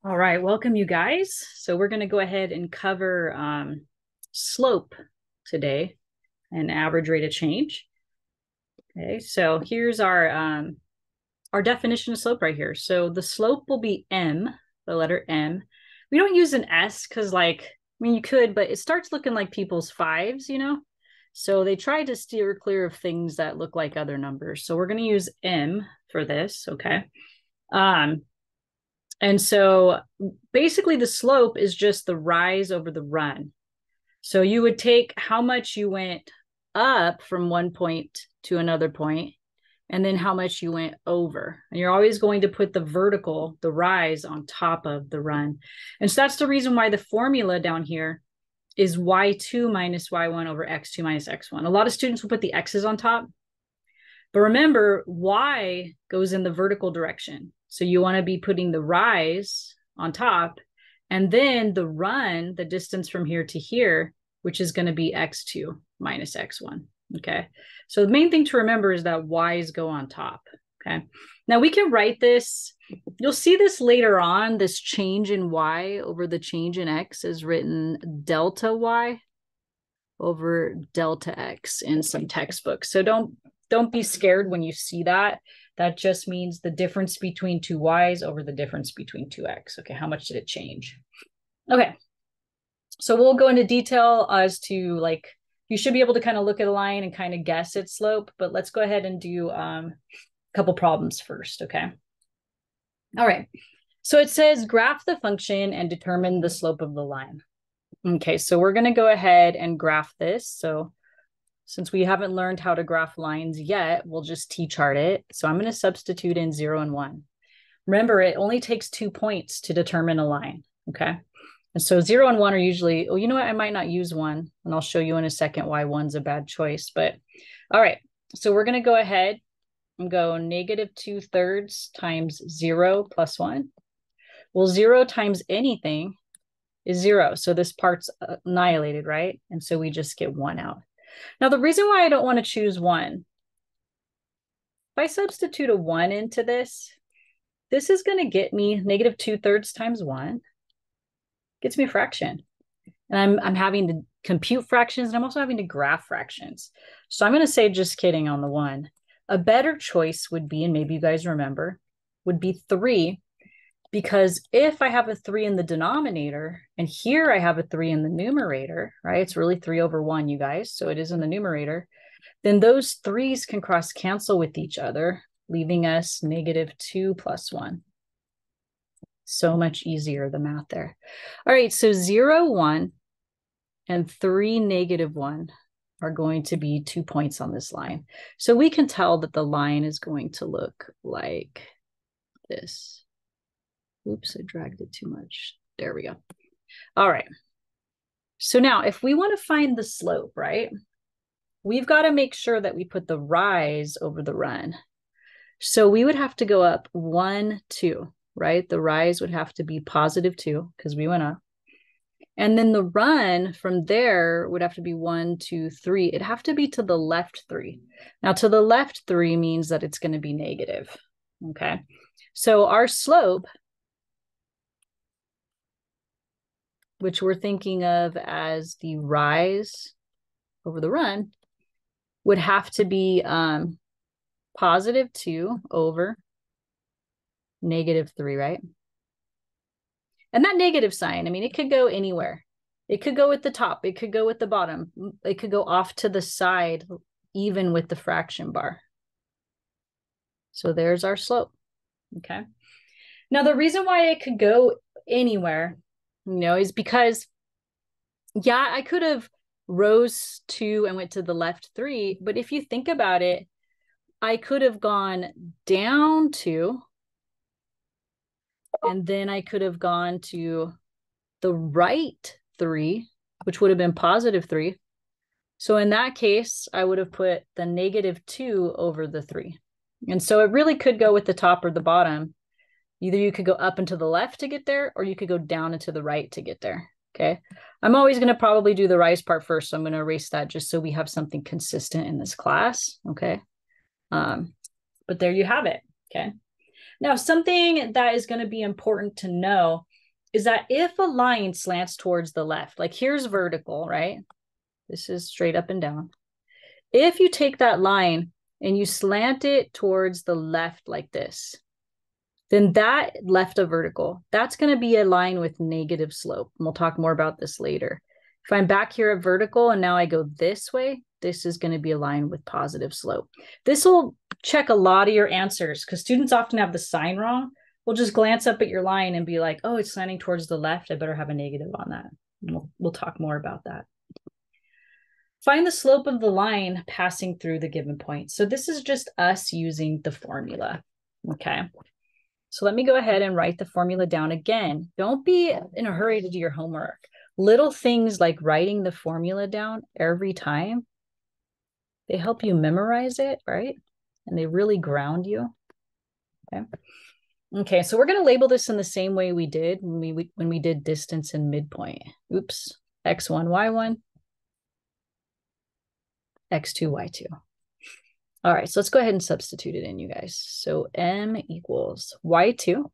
All right, welcome you guys. So we're going to go ahead and cover slope today and average rate of change. Okay, so here's our definition of slope right here. So the slope will be m, the letter m. We don't use an s because I mean, you could, but it starts looking like people's fives, you know? So they try to steer clear of things that look like other numbers. So we're going to use m for this, okay? Um, and so basically the slope is just the rise over the run. So you would take how much you went up from one point to another point, and then how much you went over. And you're always going to put the vertical, the rise on top of the run. And so that's the reason why the formula down here is y2 minus y1 over x2 minus x1. A lot of students will put the x's on top. But remember, y goes in the vertical direction. So you want to be putting the rise on top, and then the run, the distance from here to here, which is going to be x2 minus x1. Okay. So the main thing to remember is that y's go on top. Okay. Now we can write this. You'll see this later on. This change in y over the change in x is written delta y over delta x in some textbooks. So don't be scared when you see that. That just means the difference between two y's over the difference between two x. Okay, how much did it change? Okay, so we'll go into detail as to you should be able to kind of look at a line and kind of guess its slope, but let's go ahead and do a couple problems first, okay? All right, so it says graph the function and determine the slope of the line. Okay, so we're going to go ahead and graph this. So since we haven't learned how to graph lines yet, we'll just t-chart it. So I'm going to substitute in 0 and 1. Remember, it only takes 2 points to determine a line, okay? And so 0 and 1 are usually, oh, you know what? I might not use 1, and I'll show you in a second why 1's a bad choice. But all right, so we're going to go ahead and go negative 2/3 times 0 plus 1. Well, 0 times anything is 0. So this part's annihilated, right? And so we just get 1 out. Now, the reason why I don't want to choose 1, if I substitute a 1 into this, this is going to get me negative 2/3 times 1, gets me a fraction. And I'm having to compute fractions, and I'm also having to graph fractions. So I'm going to say just kidding on the 1. A better choice would be, and maybe you guys remember, would be 3, because if I have a 3 in the denominator, and here I have a 3 in the numerator, right? It's really 3 over 1, you guys. So it is in the numerator. Then those 3's can cross cancel with each other, leaving us negative 2 plus 1. So much easier, the math there. All right, so 0, 1, and 3, negative 1 are going to be 2 points on this line. So we can tell that the line is going to look like this. Oops, I dragged it too much. There we go. All right. So now if we want to find the slope, right, we've got to make sure that we put the rise over the run. So we would have to go up 1, 2, right? The rise would have to be positive 2 because we went up. And then the run from there would have to be 1, 2, 3. It'd have to be to the left 3. Now to the left 3 means that it's going to be negative. Okay. So our slope, which we're thinking of as the rise over the run, would have to be positive 2 over negative 3, right? And that negative sign, I mean, it could go anywhere. It could go at the top. It could go at the bottom. It could go off to the side, even with the fraction bar. So there's our slope, okay? Now, the reason why it could go anywhere, is because, yeah, I could have rose 2 and went to the left 3, but if you think about it, I could have gone down 2, and then I could have gone to the right 3, which would have been positive 3. So in that case, I would have put the negative 2 over the 3. And so it really could go with the top or the bottom. Either you could go up and to the left to get there, or you could go down and to the right to get there, okay? I'm always going to probably do the rise part first, so I'm going to erase that just so we have something consistent in this class, okay? But there you have it, okay? Now, something that is going to be important to know is that if a line slants towards the left, like here's vertical, right? This is straight up and down. If you take that line and you slant it towards the left like this, then that left of vertical, that's going to be a line with negative slope. And we'll talk more about this later. If I'm back here at vertical and now I go this way, this is going to be a line with positive slope. This will check a lot of your answers because students often have the sign wrong. We'll just glance up at your line and be like, oh, it's slanting towards the left. I better have a negative on that. We'll talk more about that. Find the slope of the line passing through the given point. So this is just us using the formula, okay? So let me go ahead and write the formula down again. Don't be in a hurry to do your homework. Little things like writing the formula down every time, they help you memorize it, right? And they really ground you, okay? Okay, so we're going to label this in the same way we did when we did distance and midpoint. Oops, x1, y1. x2, y2. All right, so let's go ahead and substitute it in, you guys. So m equals y2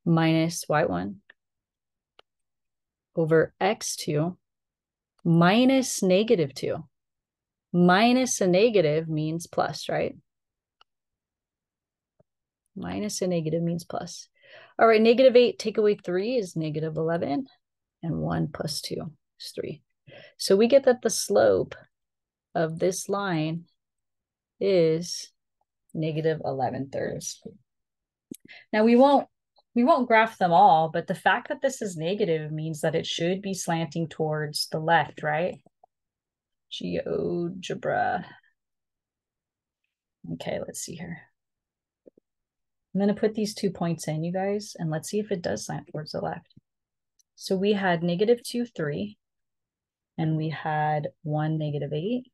minus y1 over x2 minus negative 2. Minus a negative means plus, right? Minus a negative means plus. All right, negative 8 take away 3 is negative 11, and 1 plus 2 is 3. So we get that the slope of this line is negative 11/3. Now we won't graph them all, but the fact that this is negative means that it should be slanting towards the left, right? GeoGebra. Okay, let's see here. I'm going to put these 2 points in, you guys, and let's see if it does slant towards the left. So we had negative 2, 3, and we had 1, negative 8,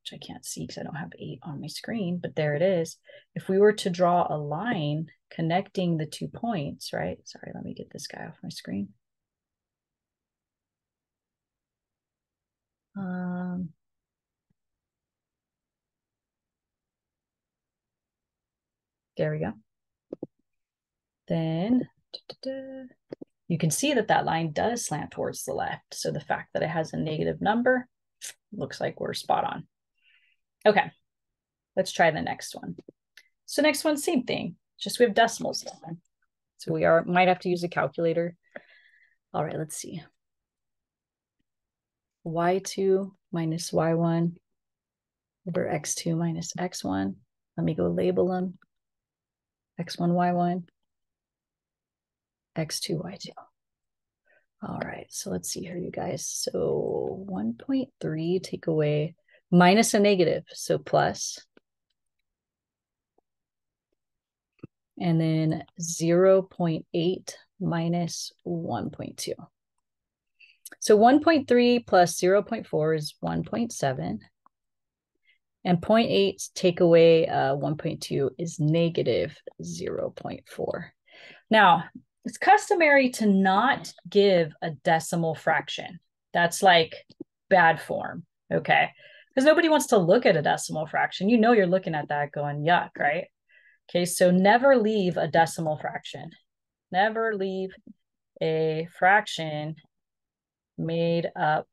which I can't see because I don't have 8 on my screen, but there it is. If we were to draw a line connecting the 2 points, right? Sorry, let me get this guy off my screen. There we go. Then you can see that that line does slant towards the left. So the fact that it has a negative number looks like we're spot on. Okay, let's try the next one. So next one, same thing, just we have decimals now. So we might have to use a calculator. All right, let's see. y2 minus y1 over x2 minus x1. Let me go label them. x1, y1, x2, y2. All right, so let's see here, you guys. So 1.3 take away minus a negative, so plus. And then 0.8 minus 1.2. So 1.3 plus 0.4 is 1.7. And 0.8 take away 1.2 is negative 0.4. Now, it's customary to not give a decimal fraction. That's like bad form, okay? Because nobody wants to look at a decimal fraction. You know you're looking at that going, yuck, right? Okay, so never leave a decimal fraction. Never leave a fraction made up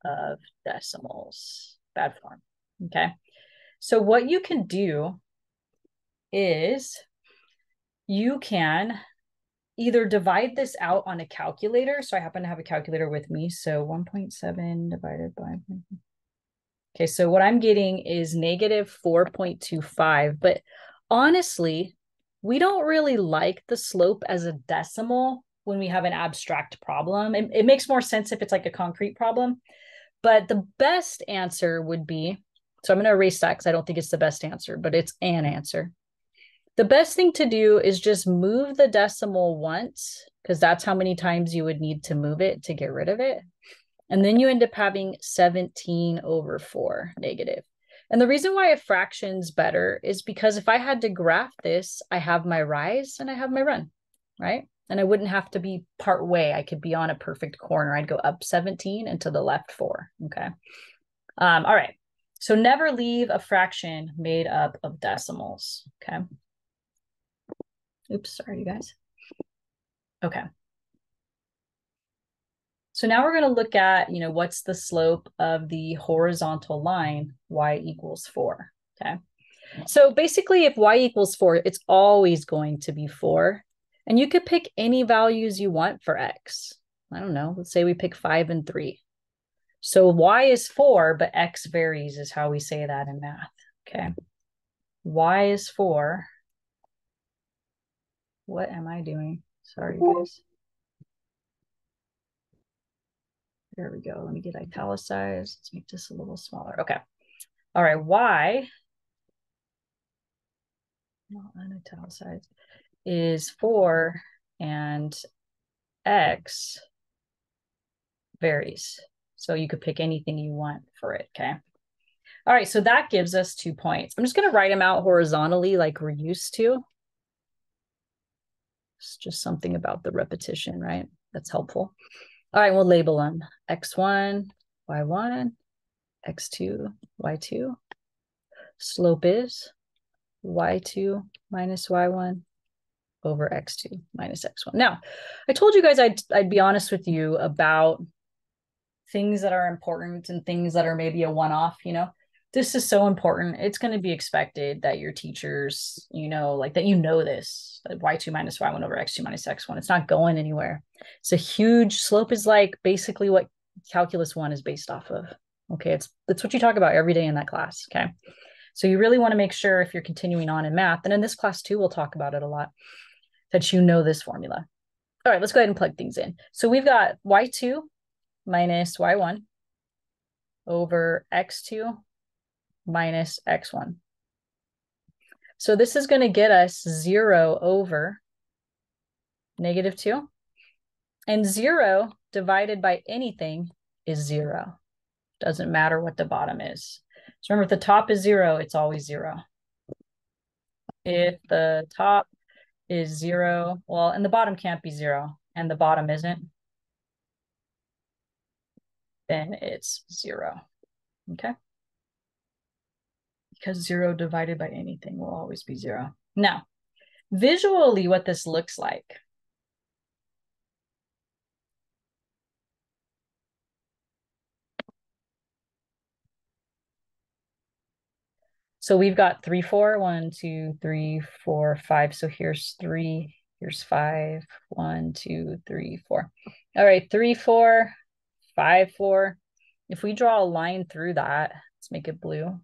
of decimals. Bad form, okay? So what you can do is you can either divide this out on a calculator. So I happen to have a calculator with me. So 1.7 divided by... Okay, so what I'm getting is negative 4.25. But honestly, we don't really like the slope as a decimal when we have an abstract problem. It makes more sense if it's like a concrete problem. But the best answer would be, so I'm going to erase that because I don't think it's the best answer, but it's an answer. The best thing to do is just move the decimal once, because that's how many times you would need to move it to get rid of it. And then you end up having 17 over 4 negative. And the reason why a fraction's better is because if I had to graph this, I have my rise and I have my run, right? And I wouldn't have to be part way. I could be on a perfect corner. I'd go up 17 and to the left 4, okay? All right, so never leave a fraction made up of decimals, okay? Oops, sorry, you guys. Okay. So now we're going to look at, what's the slope of the horizontal line, y equals 4. Okay. So basically, if y equals 4, it's always going to be 4. And you could pick any values you want for x. I don't know. Let's say we pick 5 and 3. So y is 4, but x varies is how we say that in math. Okay. Y is 4. What am I doing? Sorry, guys. There we go. Let me get italicized. Let's make this a little smaller. Okay. All right. Y, not unitalicized, is 4 and x varies. So you could pick anything you want for it. Okay. All right. So that gives us 2 points. I'm just going to write them out horizontally like we're used to. It's just something about the repetition, right? That's helpful. All right. We'll label them x1, y1, x2, y2. Slope is y2 minus y1 over x2 minus x1. Now, I told you guys I'd be honest with you about things that are important and things that are maybe a one-off, This is so important. It's going to be expected that your teachers, like that this, that y2 minus y1 over x2 minus x1. It's not going anywhere. It's a huge slope is like basically what calculus 1 is based off of. Okay, it's what you talk about every day in that class. Okay. So you really want to make sure if you're continuing on in math, and in this class too, we'll talk about it a lot, that you know this formula. All right, let's go ahead and plug things in. So we've got y2 minus y1 over x2 minus x1. So this is going to get us 0 over -2. And 0 divided by anything is 0. Doesn't matter what the bottom is. So remember, if the top is 0, it's always 0. If the top is 0, well, and the bottom can't be 0, and the bottom isn't, then it's 0. Okay? Because 0 divided by anything will always be 0. Now, visually, what this looks like. So we've got 3, 4, 1, 2, 3, 4, 5. So here's 3, here's 5, 1, 2, 3, 4. All right, 3, 4, 5, 4. If we draw a line through that, let's make it blue.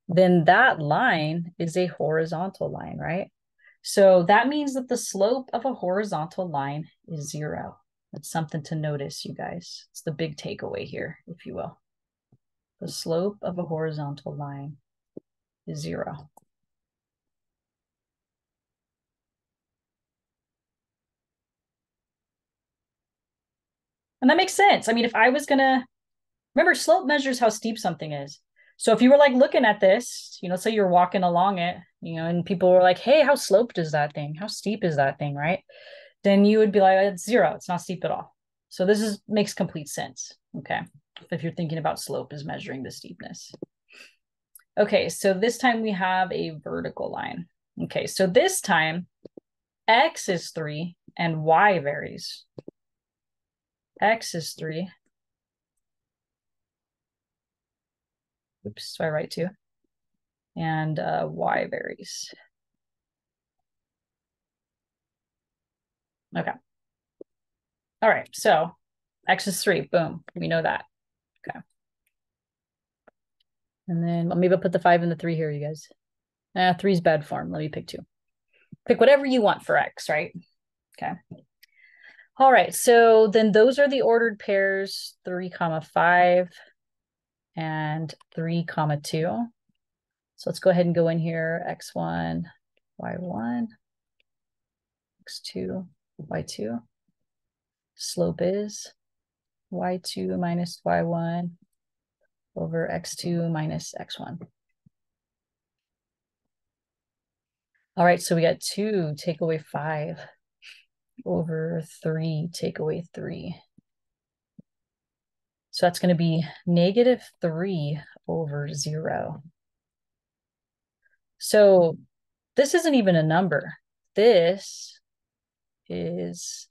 Then that line is a horizontal line, right? So that means that the slope of a horizontal line is 0. That's something to notice, you guys. It's the big takeaway here, if you will. The slope of a horizontal line is 0. And that makes sense. I mean, if I was going to remember, slope measures how steep something is. So if you were like looking at this, say you're walking along it, and people were like, hey, how sloped is that thing? How steep is that thing, right? Then you would be like, it's 0. It's not steep at all. So this makes complete sense. Okay. If you're thinking about slope as measuring the steepness. Okay. So this time we have a vertical line. Okay. So this time x is 3 and y varies. X is 3. Oops. So I write 2. And y varies. Okay. All right. So x is 3. Boom. We know that. Okay. And then maybe I'll put the 5 and the 3 here, you guys. 3 is bad form. Let me pick 2. Pick whatever you want for x, right? Okay. All right. So then those are the ordered pairs 3, 5 and 3, 2. So let's go ahead and go in here. X1, Y1, X2, Y2. Slope is Y2 minus Y1 over X2 minus X1. All right, so we got 2 take away 5 over 3 take away 3. So that's going to be -3 over 0. So this isn't even a number. This is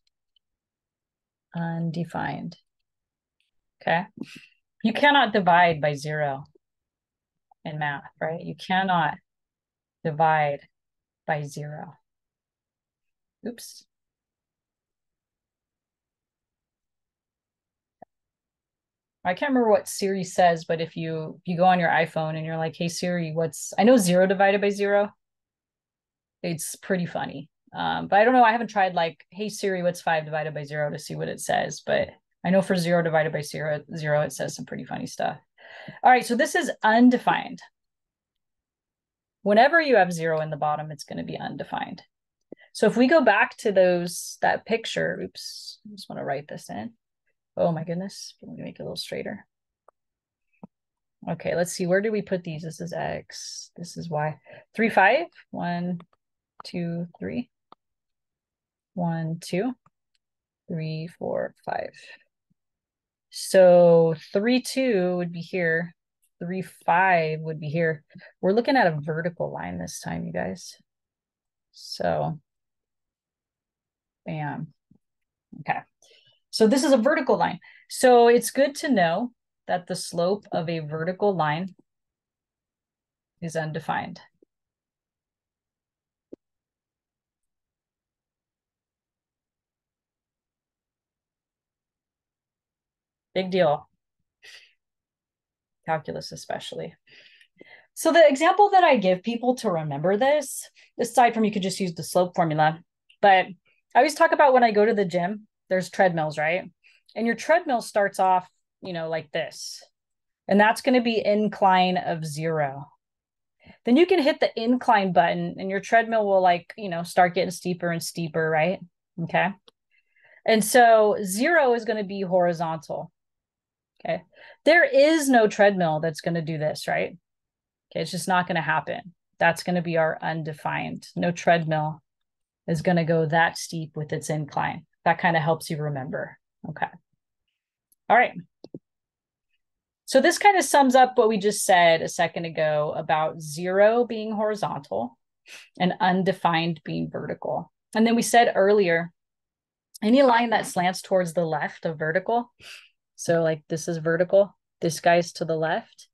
undefined. Okay. You cannot divide by 0 in math, right? You cannot divide by 0. Oops. I can't remember what Siri says, but if you go on your iPhone and you're like, hey Siri, I know 0 divided by 0. It's pretty funny. But I don't know. I haven't tried like, hey Siri, what's 5 divided by 0 to see what it says. But I know for 0 divided by 0, it says some pretty funny stuff. All right, so this is undefined. Whenever you have 0 in the bottom, it's going to be undefined. So if we go back to that picture, oops, I just want to write this in. Oh my goodness, let me make it a little straighter. Okay, let's see, where do we put these? This is X, this is Y. 3, 5, 1, 2, 3. 1, 2, 3, 4, 5. So 3, 2 would be here. 3, 5 would be here. We're looking at a vertical line this time, you guys. So, bam. Okay. So this is a vertical line. So it's good to know that the slope of a vertical line is undefined. Big deal. Calculus especially. So the example that I give people to remember this, aside from you could just use the slope formula, but I always talk about when I go to the gym, there's treadmills, right? And your treadmill starts off, like this. And that's going to be incline of 0. Then you can hit the incline button and your treadmill will start getting steeper and steeper, right? Okay. And so 0 is going to be horizontal. Okay. There is no treadmill that's going to do this, right? Okay. It's just not going to happen. That's going to be our undefined. No treadmill is going to go that steep with its incline. That kind of helps you remember. Okay. All right. So this kind of sums up what we just said a second ago about 0 being horizontal and undefined being vertical. And then we said earlier, any line that slants towards the left of vertical, so like this is vertical, this guy's to the left,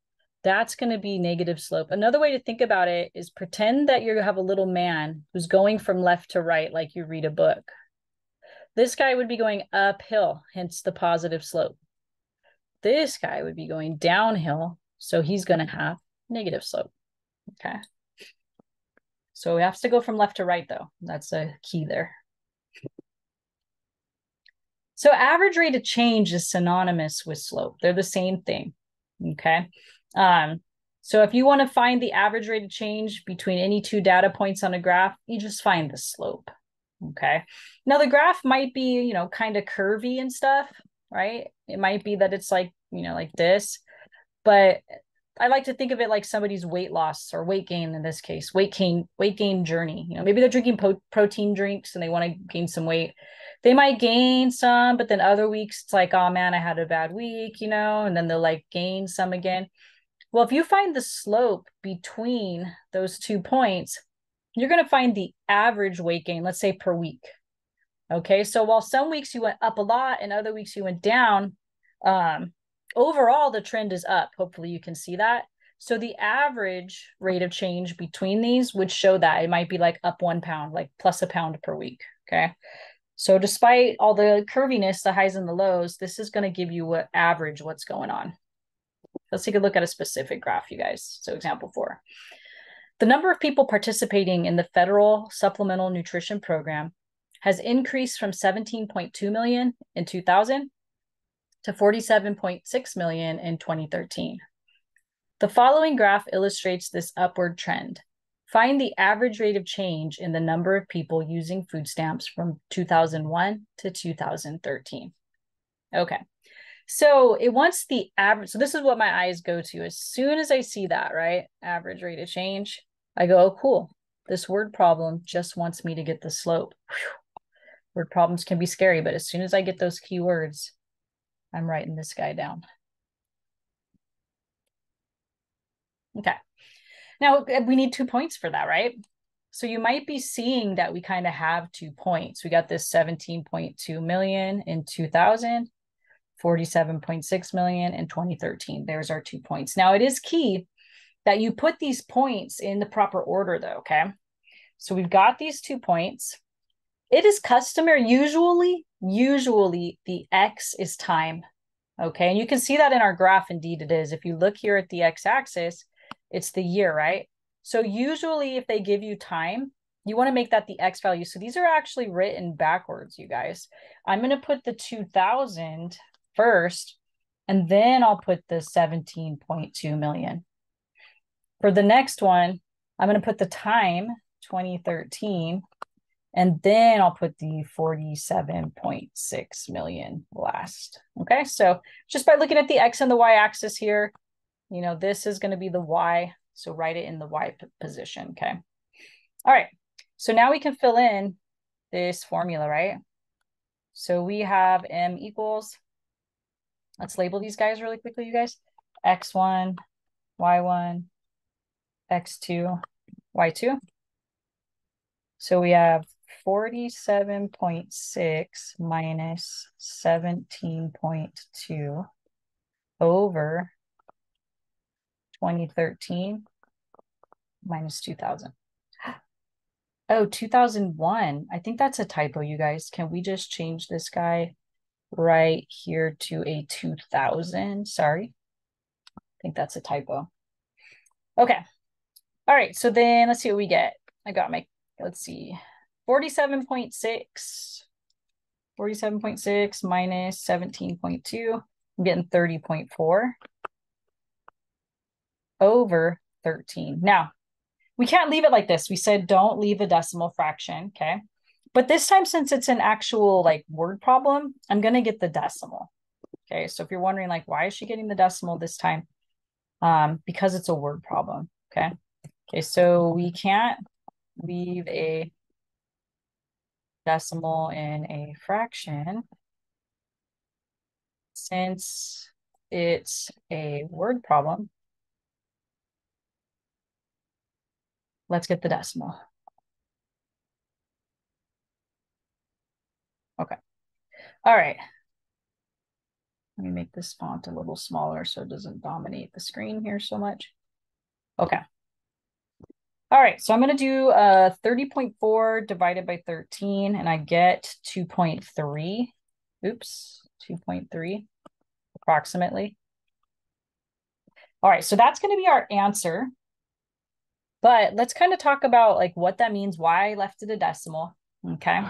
that's going to be negative slope. Another way to think about it is pretend that you have a little man who's going from left to right like you read a book. This guy would be going uphill, hence the positive slope. This guy would be going downhill, so he's going to have negative slope. Okay. So we have to go from left to right, though. That's a key there. So average rate of change is synonymous with slope. They're the same thing. Okay. So if you want to find the average rate of change between any two data points on a graph, you just find the slope. Okay. Now the graph might be, kind of curvy and stuff, right? It might be that it's like, like this, but I like to think of it like somebody's weight loss or weight gain in this case, weight gain journey. Maybe they're drinking protein drinks and they want to gain some weight. They might gain some, but then other weeks it's like, oh man, I had a bad week, and then they'll like gain some again. Well, if you find the slope between those 2 points, you're going to find the average weight gain, let's say per week. Okay. So while some weeks you went up a lot and other weeks you went down, overall, the trend is up. Hopefully you can see that. So the average rate of change between these would show that it might be like up 1 pound, like plus a pound per week. Okay. So despite all the curviness, the highs and the lows, this is going to give you what's going on. Let's take a look at a specific graph, you guys. So example 4. The number of people participating in the federal supplemental nutrition program has increased from 17.2 million in 2000 to 47.6 million in 2013. The following graph illustrates this upward trend. Find the average rate of change in the number of people using food stamps from 2001 to 2013. Okay, so it wants the average. So this is what my eyes go to. As soon as I see that, right, average rate of change, I go, oh, cool. This word problem just wants me to get the slope. Whew. Word problems can be scary, but as soon as I get those keywords, I'm writing this guy down. Okay. Now we need 2 points for that, right? So you might be seeing that we kind of have 2 points. We got this 17.2 million in 2000, 47.6 million in 2013. There's our 2 points. Now it is key that you put these points in the proper order though, okay? So we've got these 2 points. It is customary, usually the X is time, okay? And you can see that in our graph, indeed it is. If you look here at the X axis, it's the year, right? So usually if they give you time, you want to make that the X value. So these are actually written backwards, you guys. I'm going to put the 2000 first, and then I'll put the 17.2 million. For the next one, I'm going to put the time, 2013, and then I'll put the 47.6 million last. Okay, so just by looking at the X and the Y axis here, you know, this is going to be the Y. So write it in the Y position, okay? All right, so now we can fill in this formula, right? So we have M equals, let's label these guys really quickly, you guys. X1, Y1, X2, Y2. So we have 47.6 minus 17.2 over 2013 minus 2000. Oh, 2001. I think that's a typo, you guys. Can we just change this guy right here to a 2000? Sorry. I think that's a typo. Okay. All right. So then let's see what we get. I got my, let's see, 47.6. 47.6 minus 17.2. I'm getting 30.4 over 13. Now, we can't leave it like this. We said don't leave a decimal fraction, okay? But this time, since it's an actual like word problem, I'm going to get the decimal, okay? So if you're wondering like, why is she getting the decimal this time? Because it's a word problem, okay? Okay, so we can't leave a decimal in a fraction since it's a word problem. Let's get the decimal. Okay. All right. Let me make this font a little smaller so it doesn't dominate the screen here so much. Okay. All right. So I'm going to do 30.4 divided by 13, and I get 2.3. Oops, 2.3 approximately. All right. So that's going to be our answer. But let's kind of talk about like what that means, why I left it a decimal. Okay.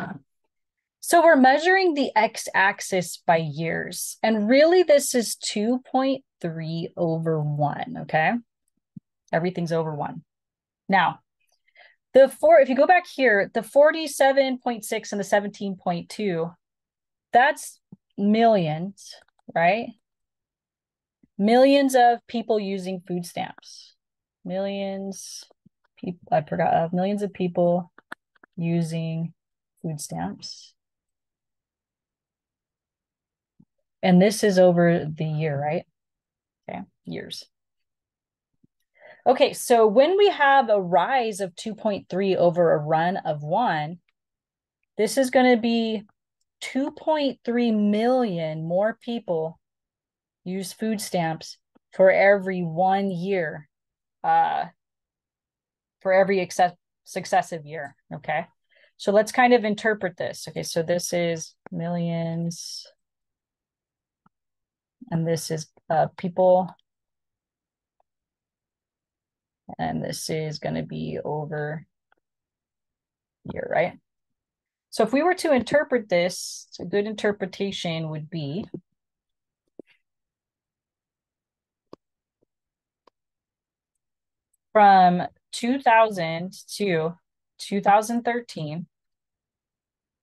So we're measuring the x-axis by years. And really this is 2.3 over 1, okay? Everything's over 1. Now, if you go back here, the 47.6 and the 17.2, that's millions, right? Millions of people using food stamps. Millions of people using food stamps. And this is over the year, right? Okay, years. Okay, so when we have a rise of 2.3 over a run of 1, this is going to be 2.3 million more people use food stamps for every 1 year, for every successive year, okay? So let's kind of interpret this. Okay, so this is millions, and this is people, and this is going to be over year, right? So if we were to interpret this, a good interpretation would be from 2000 to 2013,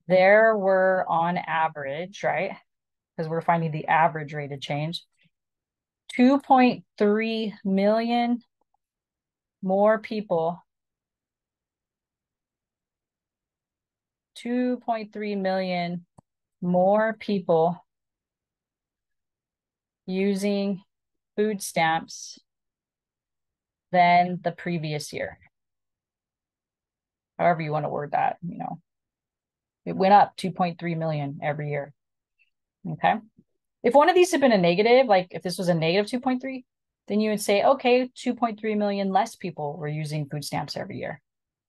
there were on average, right? Because we're finding the average rate of change, 2.3 million more people, 2.3 million more people using food stamps than the previous year. however you want to word that, you know, it went up 2.3 million every year. Okay. If one of these had been a negative, like if this was a negative 2.3, then you would say, okay, 2.3 million less people were using food stamps every year.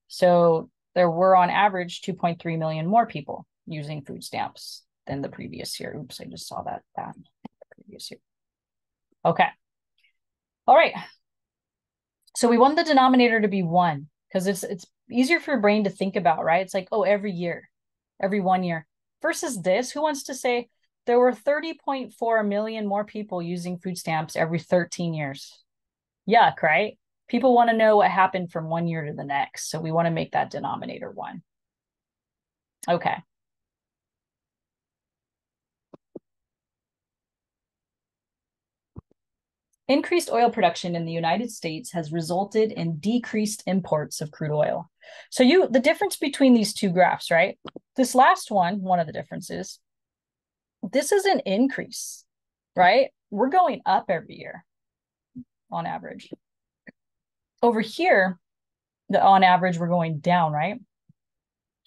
So there were on average 2.3 million more people using food stamps than the previous year. Oops, I just saw that the previous year. Okay. All right. So we want the denominator to be 1 because it's easier for your brain to think about, right? It's like, oh, every year, every 1 year. Versus this, who wants to say there were 30.4 million more people using food stamps every 13 years? Yuck, right? People want to know what happened from 1 year to the next. So we want to make that denominator 1. Okay. Increased oil production in the United States has resulted in decreased imports of crude oil. So the difference between these two graphs, right? This last one of the differences, this is an increase, right? We're going up every year on average. Over here, on average, we're going down, right?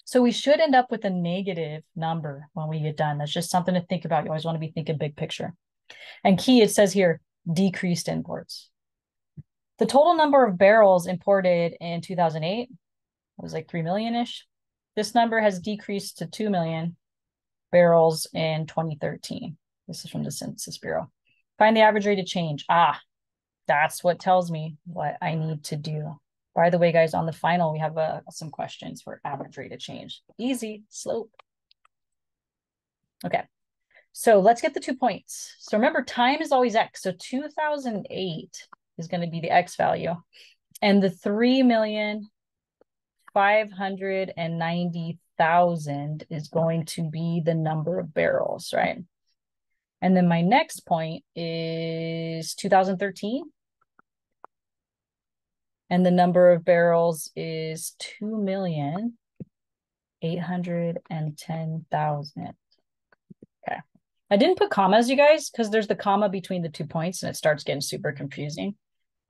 So we should end up with a negative number when we get done. That's just something to think about. You always want to be thinking big picture. And key, it says here, decreased imports. The total number of barrels imported in 2008 was like 3 million-ish. This number has decreased to 2 million barrels in 2013. This is from the Census Bureau. Find the average rate of change. That's what tells me what I need to do. By the way, guys, on the final, we have some questions for average rate of change. Easy, slope. Okay, so let's get the 2 points. So remember, time is always x. So 2008 is going to be the x value. And the 3,590,000 is going to be the number of barrels, right? And then my next point is 2013. And the number of barrels is 2,810,000. Okay. I didn't put commas, you guys, because there's the comma between the 2 points and it starts getting super confusing.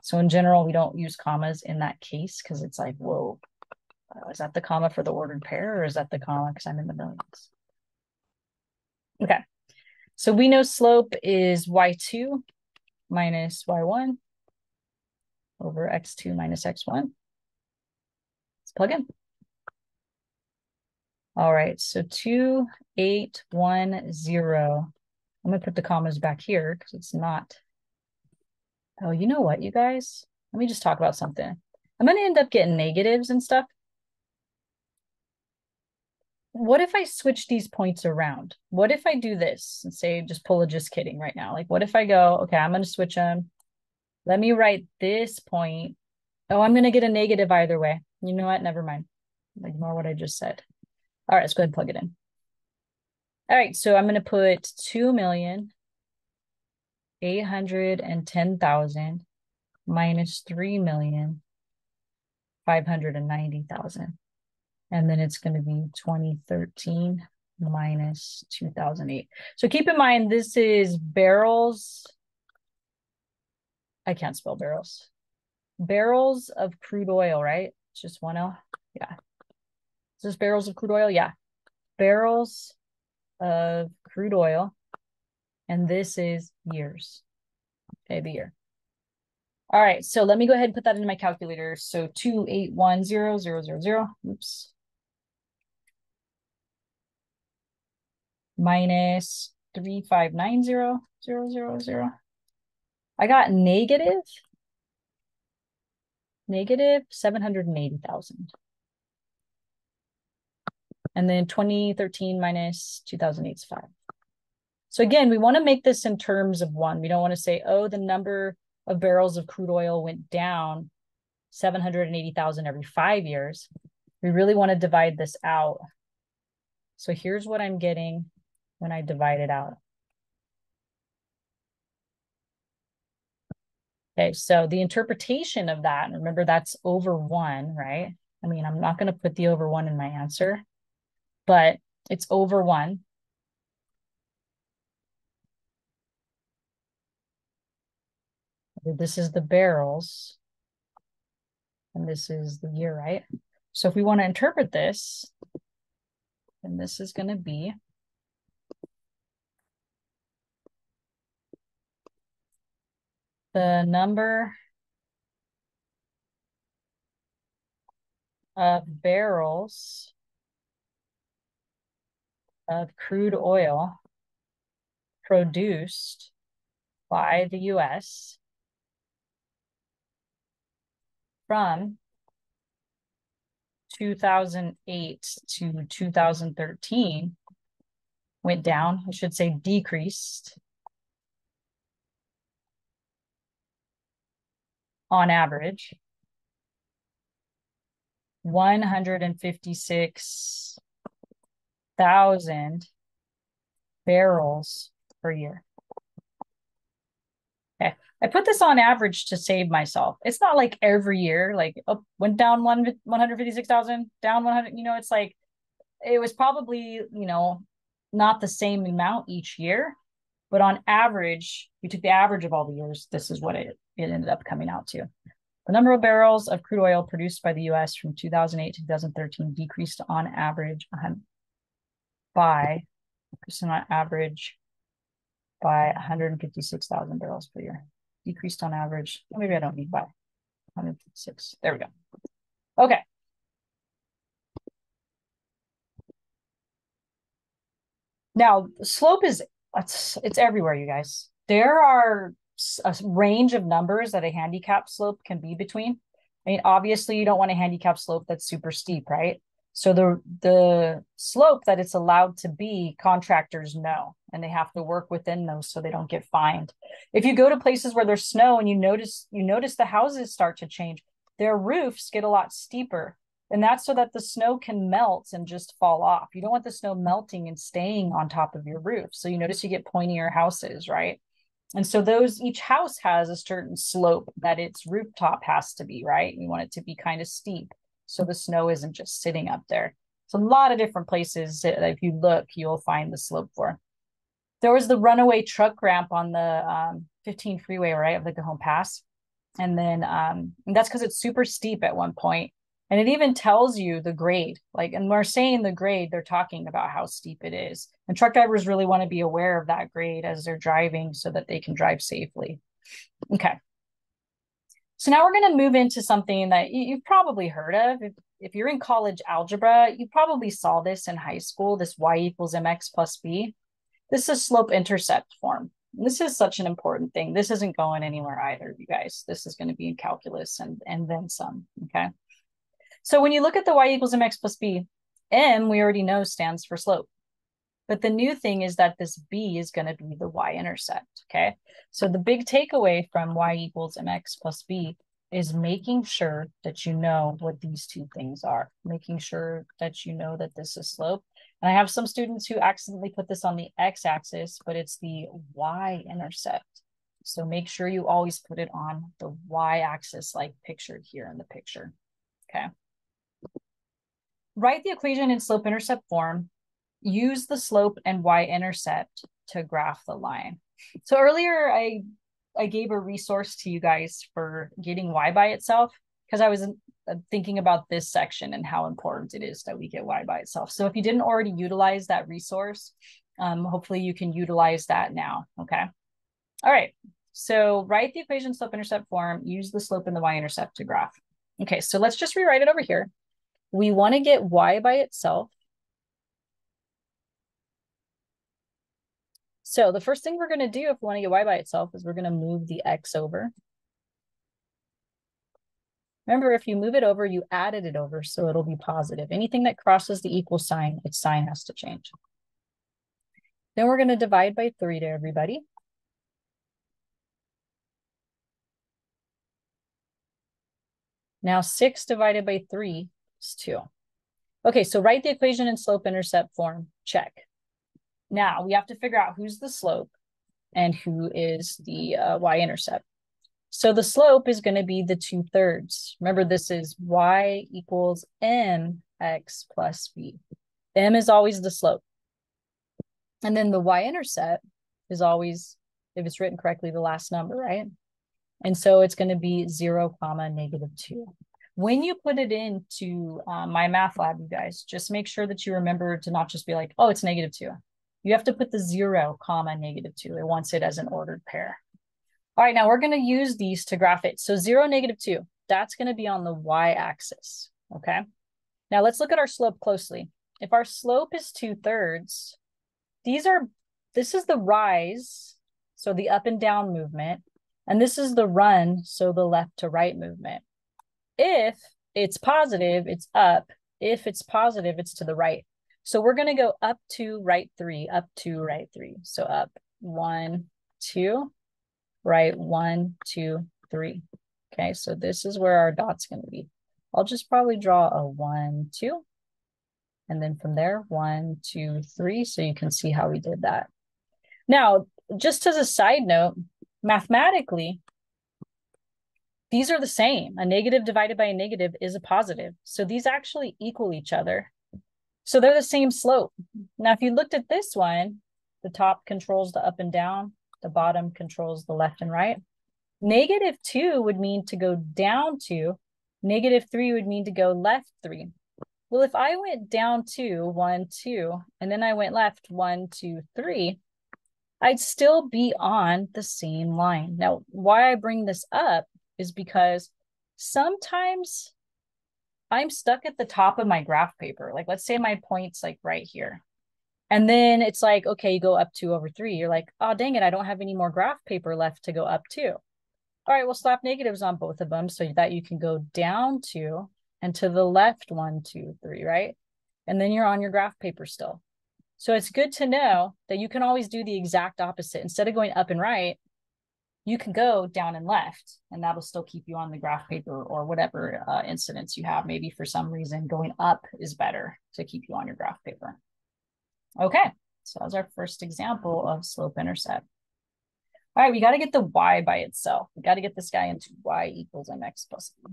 So in general, we don't use commas in that case because it's like, whoa, is that the comma for the ordered pair or is that the comma because I'm in the millions? Okay. So we know slope is y2 minus y1 over x2 minus x1. Let's plug in. All right, so 2,810. I'm going to put the commas back here because it's not. Oh, you know what, you guys? Let me just talk about something. I'm going to end up getting negatives and stuff. What if I switch these points around? What if I do this and say, just pull a just kidding right now? Like, what if I go, okay, I'm going to switch them. Let me write this point. Oh, I'm going to get a negative either way. You know what? Never mind. Ignore what I just said. All right, let's go ahead and plug it in. All right, so I'm going to put 2,810,000 minus 3,590,000. And then it's going to be 2013 minus 2008. So keep in mind, this is barrels. I can't spell barrels. Barrels of crude oil, right? It's just one L. Yeah. Is this barrels of crude oil? Yeah. Barrels of crude oil. And this is years. Okay, the year. All right, so let me go ahead and put that into my calculator. So 2,810,000. Oops. Minus 3,590,000. I got negative 780,000. And then 2013 minus 2008 is 5. So again, we want to make this in terms of 1. We don't want to say, oh, the number of barrels of crude oil went down 780,000 every 5 years. We really want to divide this out. So here's what I'm getting when I divide it out. Okay, so the interpretation of that, remember that's over 1, right? I mean, I'm not going to put the over 1 in my answer, but it's over 1. This is the barrels, and this is the year, right? So if we want to interpret this, then this is going to be the number of barrels of crude oil produced by the US from 2008 to 2013 went down, I should say decreased on average 156,000 barrels per year. Okay. I put this on average to save myself. It's not like every year, like up went down 156,000, down 100, it's like it was probably, not the same amount each year, but on average, we took the average of all the years. This is what it ended up coming out to. The number of barrels of crude oil produced by the US from 2008 to 2013 decreased on average by 156,000 barrels per year. Decreased on average. Maybe I don't need by 156. There we go. Okay. Now, slope it's everywhere, you guys. There are a range of numbers that a handicap slope can be between. I mean, obviously, you don't want a handicap slope that's super steep, right? So the slope that it's allowed to be, contractors know, and they have to work within those so they don't get fined. If you go to places where there's snow and you notice the houses start to change, their roofs get a lot steeper. And that's so that the snow can melt and just fall off. You don't want the snow melting and staying on top of your roof. So you notice you get pointier houses, right? And so each house has a certain slope that its rooftop has to be, right? You want it to be kind of steep so the snow isn't just sitting up there. So a lot of different places that if you look, you'll find the slope for. There was the runaway truck ramp on the 15 freeway, right, of the Cajon Pass. And then and that's because it's super steep at one point. And it even tells you the grade. Like, and we're saying the grade, they're talking about how steep it is. And truck drivers really want to be aware of that grade as they're driving so that they can drive safely. Okay. So now we're going to move into something that you've probably heard of. If you're in college algebra, you probably saw this in high school, this y equals mx plus b. This is slope-intercept form. This is such an important thing. This isn't going anywhere either, you guys. This is going to be in calculus and then some, okay? So when you look at the y equals mx plus b, m, we already know, stands for slope. But the new thing is that this b is going to be the y-intercept, okay? So the big takeaway from y equals mx plus b is making sure that you know what these two things are, making sure that you know that this is slope. And I have some students who accidentally put this on the x-axis, but it's the y-intercept. So make sure you always put it on the y-axis like pictured here in the picture, okay? Write the equation in slope-intercept form. Use the slope and y-intercept to graph the line. So earlier I gave a resource to you guys for getting y by itself because I was thinking about this section and how important it is that we get y by itself. So if you didn't already utilize that resource, hopefully you can utilize that now, okay? All right, so write the equation slope-intercept form, use the slope and the y-intercept to graph. Okay, so let's just rewrite it over here. We want to get y by itself. So the first thing we're going to do if we want to get y by itself is we're going to move the x over. Remember, if you move it over, you added it over, so it'll be positive. Anything that crosses the equal sign, its sign has to change. Then we're going to divide by 3 to everybody. Now 6 divided by 3 is 2. Okay, so write the equation in slope-intercept form, check. Now we have to figure out who's the slope and who is the y-intercept. So the slope is going to be the 2/3. Remember, this is y equals mx plus b. M is always the slope. And then the y-intercept is always, if it's written correctly, the last number, right? And so it's going to be 0, -2. when you put it into my math lab, you guys, just make sure that you remember to not just be like, oh, it's -2. You have to put the 0, -2. It wants it as an ordered pair. All right, now we're going to use these to graph it. So 0, -2, that's going to be on the y-axis, okay? Now let's look at our slope closely. If our slope is 2/3, this is the rise, so the up and down movement, and this is the run, so the left to right movement. If it's positive, it's up. If it's positive, it's to the right. So we're going to go up 2, right 3, up 2, right 3. So up 1, 2, right 1, 2, 3. Okay, so this is where our dot's going to be. I'll just probably draw a 1, 2. And then from there, 1, 2, 3. So you can see how we did that. Now, just as a side note, mathematically, these are the same. A negative divided by a negative is a positive. So these actually equal each other. So they're the same slope. Now, if you looked at this one, the top controls the up and down. The bottom controls the left and right. -2 would mean to go down 2. -3 would mean to go left 3. Well, if I went down 2, 1, 2, and then I went left 1, 2, 3, I'd still be on the same line. Now, why I bring this up is because sometimes I'm stuck at the top of my graph paper. Like, let's say my point's like right here. And then it's like, okay, you go up 2/3. You're like, oh, dang it, I don't have any more graph paper left to go up 2. All right, we'll slap negatives on both of them so that you can go down 2 and to the left 1, 2, 3, right? And then you're on your graph paper still. So it's good to know that you can always do the exact opposite. Instead of going up and right, you can go down and left, and that'll still keep you on the graph paper or whatever incidents you have. Maybe for some reason going up is better to keep you on your graph paper. Okay, so that was our first example of slope-intercept. All right, we got to get the y by itself. We got to get this guy into y = mx + b.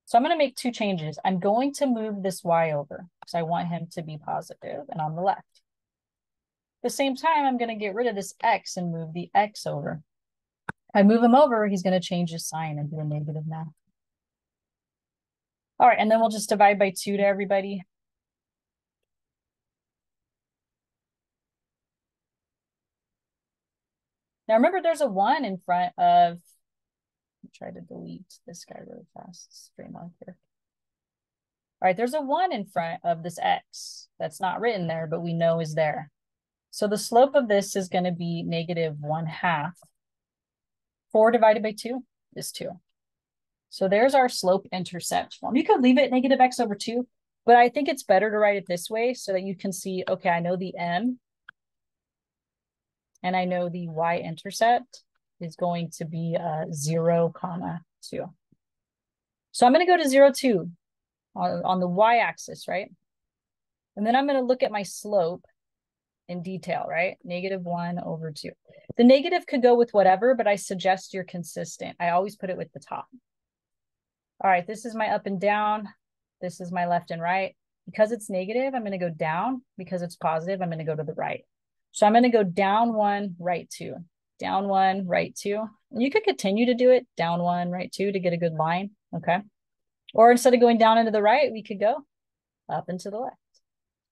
So I'm going to make 2 changes. I'm going to move this y over because I want him to be positive and on the left. At the same time, I'm going to get rid of this x and move the x over. If I move him over, he's going to change his sign and do a negative now. All right, and then we'll just divide by 2 to everybody. Now remember, there's a 1 in front of, try to delete this guy really fast, straight mark here. All right, there's a 1 in front of this x that's not written there, but we know is there. So the slope of this is going to be -1/2. 4 divided by 2 is 2. So there's our slope-intercept form. You could leave it -x/2, but I think it's better to write it this way so that you can see, okay, I know the m, and I know the y-intercept is going to be 0, 2. So I'm going to go to 0, 2 on the y-axis, right? And then I'm going to look at my slope in detail, right? -1/2. The negative could go with whatever, but I suggest you're consistent. I always put it with the top. All right, this is my up and down. This is my left and right. Because it's negative, I'm going to go down. Because it's positive, I'm going to go to the right. So I'm going to go down 1, right 2. Down 1, right 2. And you could continue to do it down 1, right 2 to get a good line, okay? Or instead of going down into the right, we could go up and to the left.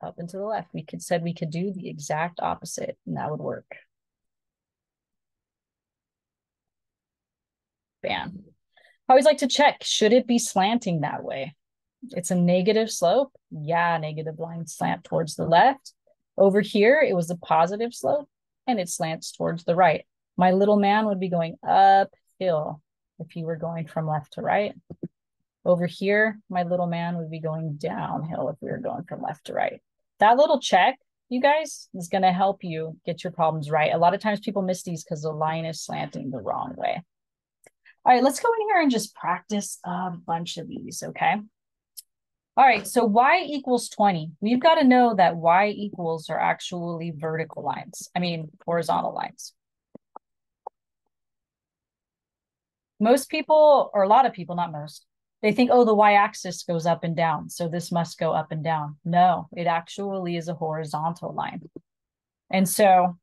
Up and to the left. We could do the exact opposite, and that would work. Bam. I always like to check, should it be slanting that way? It's a negative slope. Yeah, negative lines slant towards the left. Over here, it was a positive slope, and it slants towards the right. My little man would be going uphill if he were going from left to right. Over here, my little man would be going downhill if we were going from left to right. That little check, you guys, is going to help you get your problems right. A lot of times people miss these because the line is slanting the wrong way. All right, let's go in here and just practice a bunch of these, okay? All right, so y = 20. We've got to know that y equals are actually vertical lines. I mean, horizontal lines. Most people, or a lot of people, not most, they think, oh, the y-axis goes up and down, so this must go up and down. No, it actually is a horizontal line. And so,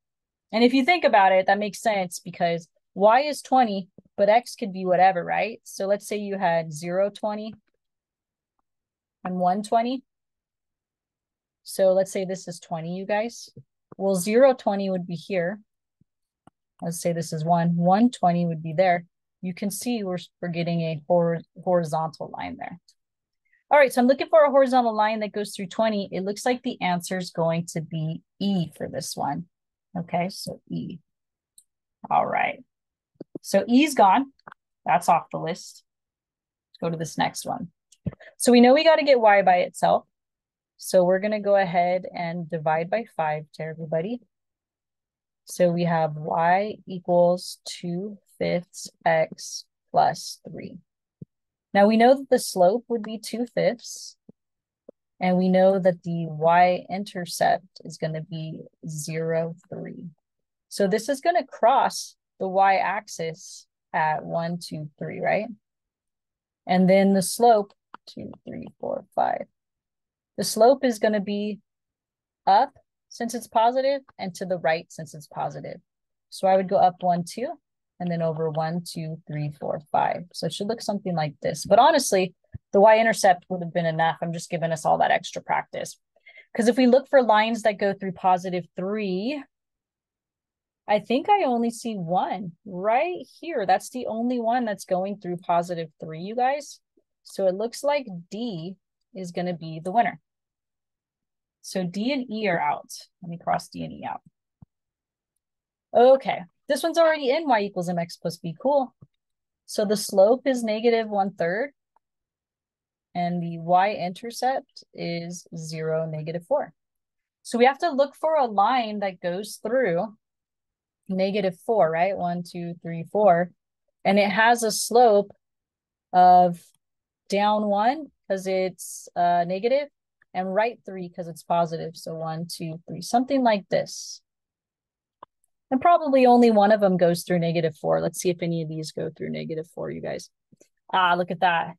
and if you think about it, that makes sense because y is 20, but x could be whatever, right? So let's say you had 0, 20 and 120. So let's say this is 20, you guys. Well, 0, 20 would be here. Let's say this is 1. 120 would be there. You can see we're getting a horizontal line there. All right, so I'm looking for a horizontal line that goes through 20. It looks like the answer is going to be E for this one. Okay, so E. All right. So E's gone. That's off the list. Let's go to this next one. So we know we got to get y by itself. So we're going to go ahead and divide by 5 to everybody. So we have y equals 2/5 x plus 3. Now we know that the slope would be 2/5. And we know that the y-intercept is going to be 0, 3. So this is going to cross the y-axis at 1, 2, 3, right? And then the slope, 2, 3, 4, 5. The slope is going to be up since it's positive and to the right since it's positive. So I would go up 1, 2, and then over 1, 2, 3, 4, 5. So it should look something like this. But honestly, the y-intercept would have been enough. I'm just giving us all that extra practice. Because if we look for lines that go through positive 3, I think I only see one right here. That's the only one that's going through positive 3, you guys. So it looks like D is going to be the winner. So D and E are out. Let me cross D and E out. Okay, this one's already in y equals mx plus b. Cool. So the slope is negative 1/3. And the y-intercept is 0, negative 4. So we have to look for a line that goes through negative 4, right? 1, 2, 3, 4. And it has a slope of down 1 because it's negative and right 3 because it's positive. So 1, 2, 3, something like this. And probably only one of them goes through negative 4. Let's see if any of these go through negative 4, you guys. Ah, look at that.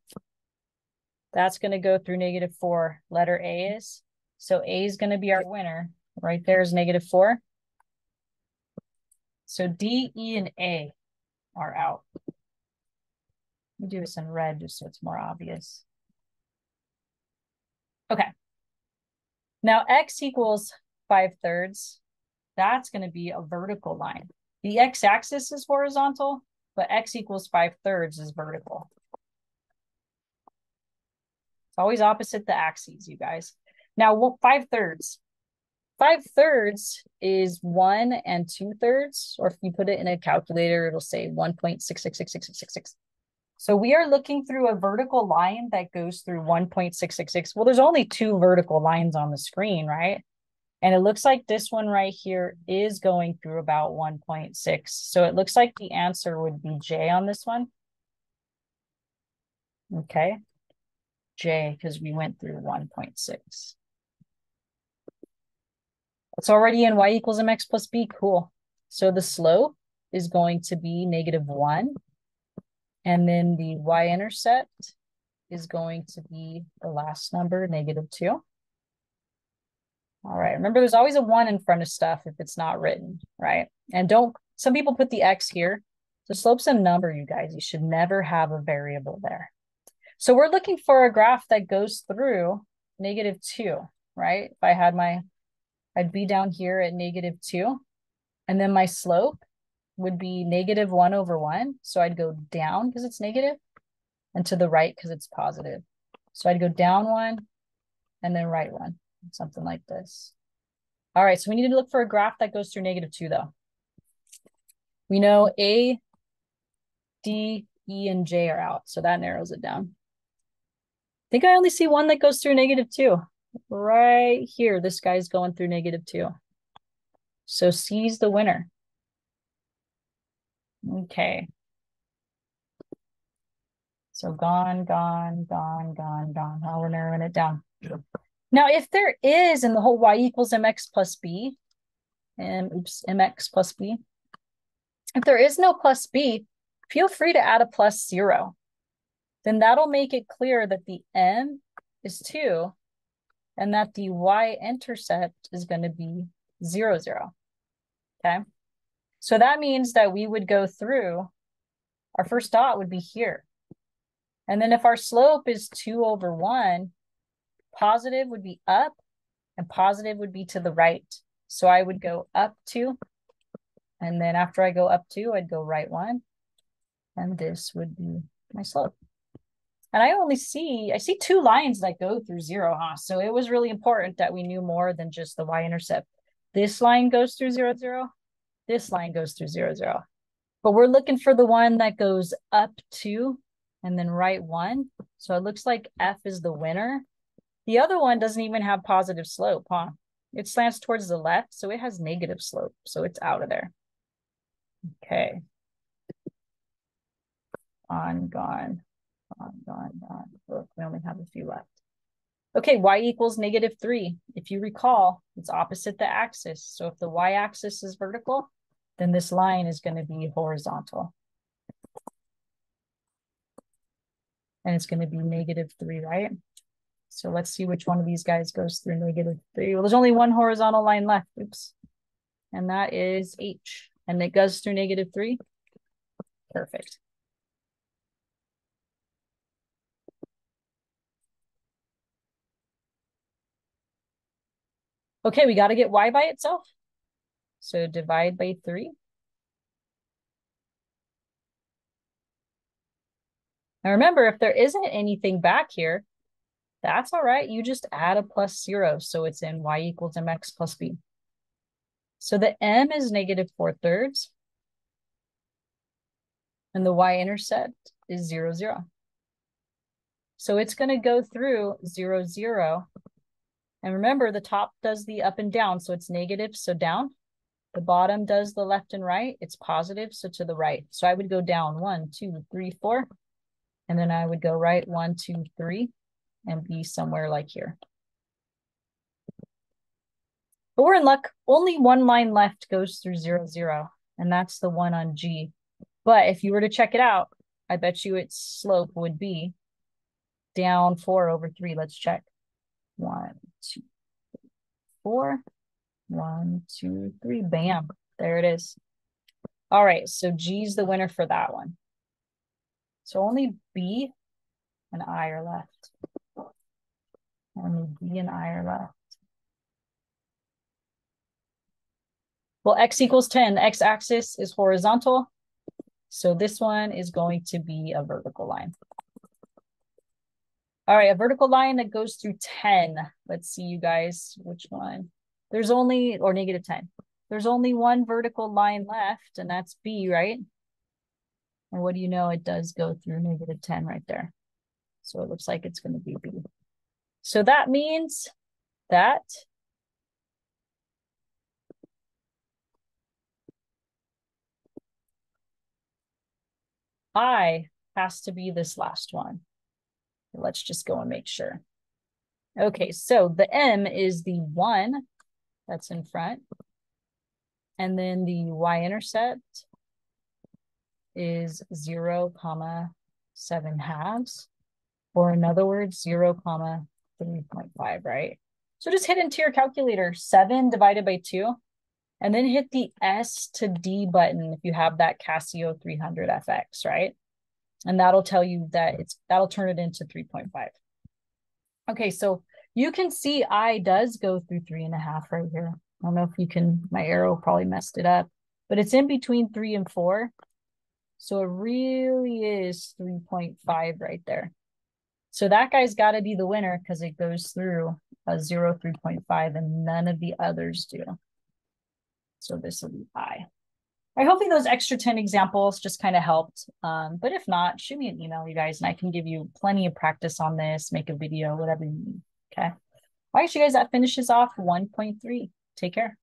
That's going to go through negative 4. Letter A is. So A is going to be our winner. Right there is negative 4. So D, E, and A are out. Let me do this in red just so it's more obvious. Okay. Now X equals 5/3. That's going to be a vertical line. The x-axis is horizontal, but X equals 5/3 is vertical. It's always opposite the axes, you guys. Now, 5/3. 5/3 is 1 2/3, or if you put it in a calculator, it'll say 1.666666. So we are looking through a vertical line that goes through 1.666. Well, there's only 2 vertical lines on the screen, right? And it looks like this one right here is going through about 1.6. So it looks like the answer would be J on this one. Okay. J, because we went through 1.6. It's already in y equals mx plus b. Cool. So the slope is going to be negative 1. And then the y-intercept is going to be the last number, negative 2. All right. Remember, there's always a 1 in front of stuff if it's not written, right? And some people put the x here. The slope's a number, you guys. You should never have a variable there. So we're looking for a graph that goes through negative 2, right? If I had I'd be down here at negative 2. And then my slope would be negative 1/1. So I'd go down because it's negative and to the right because it's positive. So I'd go down 1 and then right 1, something like this. All right, so we need to look for a graph that goes through negative 2 though. We know A, D, E, and J are out. So that narrows it down. I think I only see one that goes through negative 2. Right here, this guy's going through negative 2. So C's the winner. Okay. So gone, gone, gone, gone, gone. Now we're narrowing it down. Yep. Now, if there is in the whole y equals mx plus b, and mx plus b, if there is no plus b, feel free to add a plus 0. Then that'll make it clear that the m is 2 and that the y-intercept is going to be 0, 0. Okay. So that means that we would go through, our first dot would be here. And then if our slope is 2/1, positive would be up and positive would be to the right. So I would go up 2. And then after I go up 2, I'd go right 1. And this would be my slope. And I see 2 lines that go through 0, huh? So it was really important that we knew more than just the y-intercept. This line goes through 0, 0. This line goes through 0, 0. But we're looking for the one that goes up 2 and then right 1. So it looks like F is the winner. The other one doesn't even have positive slope, huh? It slants towards the left, so it has negative slope. So it's out of there. Okay. Gone. Look, we only have a few left. Okay, y equals -3. If you recall, it's opposite the axis. So if the y-axis is vertical, then this line is going to be horizontal. And it's going to be -3, right? So let's see which one of these guys goes through -3. Well, there's only one horizontal line left. Oops. And that is H. And it goes through -3. Perfect. Okay, we got to get y by itself. So divide by 3. Now remember, if there isn't anything back here, that's all right. You just add a +0. So it's in y equals mx plus b. So the m is -4/3. And the y-intercept is 0, 0. So it's going to go through 0, 0. And remember, the top does the up and down. So it's negative, so down. The bottom does the left and right. It's positive, so to the right. So I would go down 1, 2, 3, 4. And then I would go right 1, 2, 3 and be somewhere like here. But we're in luck. Only one line left goes through 0, 0. And that's the one on G. But if you were to check it out, I bet you its slope would be down 4/3. Let's check. 1, 2, 4. 1, 2, 3. Bam. There it is. All right. So G's the winner for that one. So only B and I are left. Only B and I are left. Well, x equals 10. The x-axis is horizontal. So this one is going to be a vertical line. All right, a vertical line that goes through 10. Let's see, you guys, which one? There's only, or -10. There's only one vertical line left, and that's B, right? And what do you know? It does go through -10 right there. So it looks like it's going to be B. So that means that I has to be this last one. Let's just go and make sure. Okay, so the M is the 1 that's in front. And then the y-intercept is 0,7/2. Or in other words, 0,3.5, right? So just hit into your calculator, 7 divided by 2, and then hit the S to D button if you have that Casio 300 FX, right? And that'll tell you that that'll turn it into 3.5. Okay, so you can see I does go through 3.5 right here. I don't know if you can, my arrow probably messed it up, but it's in between 3 and 4. So it really is 3.5 right there. So that guy's got to be the winner because it goes through a 0, 3.5, and none of the others do. So this will be I. Hopefully those extra 10 examples just kind of helped. But if not, shoot me an email, you guys, and I can give you plenty of practice on this, make a video, whatever you need. Okay. All right, you guys, that finishes off 1.3. Take care.